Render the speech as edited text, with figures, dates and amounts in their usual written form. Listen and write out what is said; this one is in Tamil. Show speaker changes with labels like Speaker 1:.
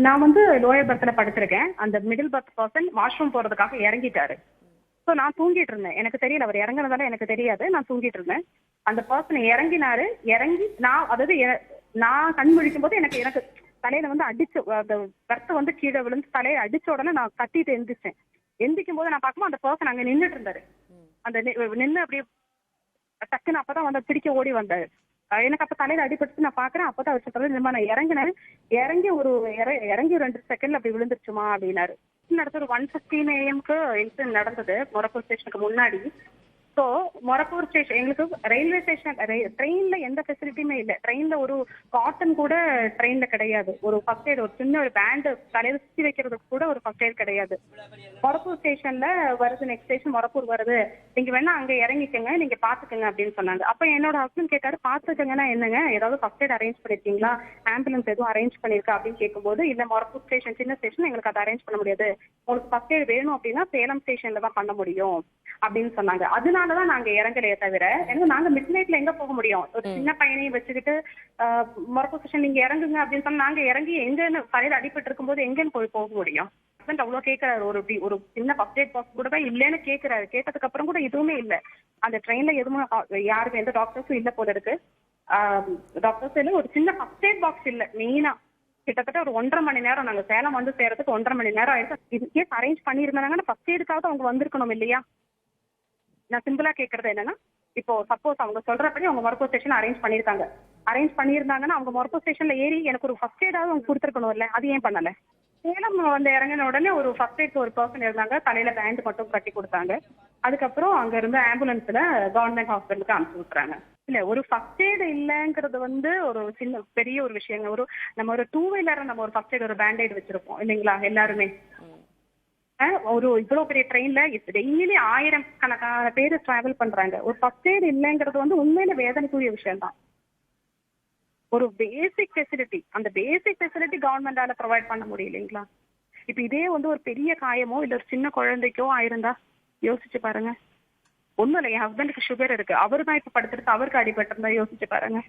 Speaker 1: நான் வந்து லோயர் பர்த்ல படுத்திருக்கேன். அந்த மிடில் பர்த் பர்சன் வாஷ்ரூம் போறதுக்காக இறங்கிட்டாரு. ஸோ நான் தூங்கிட்டு இருந்தேன். எனக்கு தெரியல, அவர் இறங்குனதால எனக்கு தெரியாது. நான் தூங்கிட்டு இருந்தேன். அந்த பர்சன் இறங்கினாரு. இறங்கி நான் கண் முழிக்கும் போது எனக்கு எனக்கு தலையில வந்து அடிச்சு அந்த பர்த் வந்து கீழே விழுந்து தலையை அடிச்ச உடனே நான் கத்திட்டு எந்திரிச்சேன். எந்திரிக்கும் போது நான் பார்க்கும்போது அந்த பர்சன் அங்க நின்றுட்டு இருந்தாரு. அந்த நின்று அப்படியே டக்குன்னு அப்பதான் வந்து பிடிக்க ஓடி வந்தாரு. எனக்கு அப்ப தலையில அடிபட்டு நான் பாக்குறேன். அப்பதான் அவர் சொல்றது, இந்த மாதிரி நான் இறங்கினேன். இறங்கி 2 செகண்ட்ல அப்படி விழுந்துருச்சுமா அப்படின்னாரு. நடந்தது ஒரு 1:15 AM இன்சிடென்ட் நடந்தது மொரப்பூர் ஸ்டேஷனுக்கு முன்னாடி. ஸோ மொரப்பூர் ஸ்டேஷன் எங்களுக்கு ரயில்வே ஸ்டேஷன் ட்ரெயின்ல எந்த ஃபெசிலிட்டியுமே இல்லை. ட்ரெயின்ல ஒரு காட்டன் கூட ட்ரெயின்ல கிடையாது. ஒரு ஃபர்ஸ்ட் எய்ட், ஒரு சின்ன ஒரு பேண்ட் தலையில சுத்தி வைக்கிறதுக்கு கூட ஒரு ஃபர்ஸ்ட் எய்ட் கிடையாது. மொரப்பூர் ஸ்டேஷன்ல வருது, நெக்ஸ்ட் ஸ்டேஷன் மொரப்பூர் வருது, நீங்க வேணா அங்க இறங்கிக்கங்க, நீங்க பாத்துக்கங்க அப்படின்னு சொன்னாங்க. அப்ப என்னோட ஹஸ்பண்ட் கேட்டாரு, பாத்துக்கங்கன்னா என்னங்க, ஏதாவது ஃபர்ஸ்ட் எய்ட் அரேஞ்ச் பண்ணிருக்கீங்களா, ஆம்புலன்ஸ் எதுவும் அரேஞ்ச் பண்ணிருக்கா அப்படின்னு கேட்கும்போது, இல்ல மொரப்பூர் ஸ்டேஷன் சின்ன ஸ்டேஷன், எங்களுக்கு அதை அரேஞ்ச் பண்ண முடியாது, உங்களுக்கு ஃபர்ஸ்ட் எய்ட் வேணும் அப்படின்னா சேலம் ஸ்டேஷன்ல தான் பண்ண முடியும் அப்படின்னு சொன்னாங்க. அதனாலதான் நாங்க இறங்கலையே தவிர, ஏன்னா நாங்க மிட் நைட்ல எங்க போக முடியும், ஒரு சின்ன பையனையும் வச்சுக்கிட்டு மொரப்பூர் ஸ்டேஷன் நீங்க இறங்குங்க அப்படின்னு சொன்னா நாங்க இறங்கி எங்கன்னு தலையில அடிபட்டு இருக்கும் போது எங்கன்னு போக முடியும். ஹஸ்பண்ட் அவ்வளவு கேட்கறாரு, ஒரு சின்ன ஃபர்ஸ்ட் எய்ட் பாக்ஸ் கூட தான் இல்லன்னு கேட்கறாரு. கேட்டதுக்கு அப்புறம் கூட எதுவுமே இல்ல. அந்த ட்ரெயின்ல எதுவும் யாருக்கும் எந்த டாக்டர்ஸும் இல்ல போல இருக்கு. டாக்டர்ஸ் இல்ல, ஒரு சின்ன ஃபர்ஸ்ட் எய்ட் பாக்ஸ் இல்ல. மெயினா கிட்டத்தட்ட ஒரு 1.5 மணி நேரம், நாங்க சேலம் வந்து சேர்றதுக்கு 1.5 மணி நேரம் ஆயிடுச்சு. இன்கேஸ் அரேஞ்ச் பண்ணிருந்தாங்கன்னா ஃபர்ஸ்ட் எய்டுக்காவது அவங்க வந்திருக்கணும் இல்லையா? நான் சிம்பிளா கேட்கறது என்னன்னா, இப்போ சப்போஸ் அவங்க சொல்றபடி அவங்க மொரப்பூர் ஸ்டேஷன் அரேஞ்ச் பண்ணியிருந்தாங்கன்னா அவங்க மொரப்பூர் ஸ்டேஷன்ல ஏறி எனக்கு ஒரு ஃபர்ஸ்ட் எய்டாவது அவங்க கொடுத்துருக்கணும் இல்ல? அது ஏன் பண்ணல? சேலம் வந்து இறங்கின உடனே ஒரு ஃபர்ஸ்ட் எய்ட் ஒரு பர்சன் இருந்தாங்க, தலையில பேண்ட் மட்டும் கட்டி கொடுத்தாங்க. அதுக்கப்புறம் அங்க இருந்த ஆம்புலன்ஸ்ல கவர்மெண்ட் ஹாஸ்பிட்டலுக்கு அனுப்பிச்சு விட்டுறாங்க. இல்ல, ஒரு ஃபர்ஸ்ட் எய்டு இல்லங்கிறது வந்து ஒரு சின்ன பெரிய ஒரு விஷயங்க. நம்ம ஒரு 2 வீலர் நம்ம ஒரு ஃபர்ஸ்ட் எய்ட் ஒரு பேண்டேட் வச்சிருப்போம் இல்லைங்களா எல்லாருமே. ஒரு இவ்வளவு பெரிய ட்ரெயின்ல டெய்லி 1000 கணக்கான பேர் டிராவல் பண்றாங்க. ஒரு ஃபர்ஸ்ட் எய்ட் இல்லைங்கிறது வந்து உண்மையில வேதனைக்குரிய விஷயம் தான். ஒரு பேசிக் ஃபெசிலிட்டி, அந்த பேசிக் ஃபெசிலிட்டி கவர்மெண்டால ப்ரொவைட் பண்ண முடியலைங்களா? இப்ப இதே வந்து ஒரு பெரிய காயமோ இல்ல ஒரு சின்ன குழந்தைக்கோ ஆயிருந்தா யோசிச்சு பாருங்க. ஒண்ணும் இல்லை, என் ஹஸ்பண்டுக்கு சுகர் இருக்கு, அவரு தான் இப்ப படுத்துருக்கு, அவருக்கு அடிபட்டு இருந்தா யோசிச்சு பாருங்க.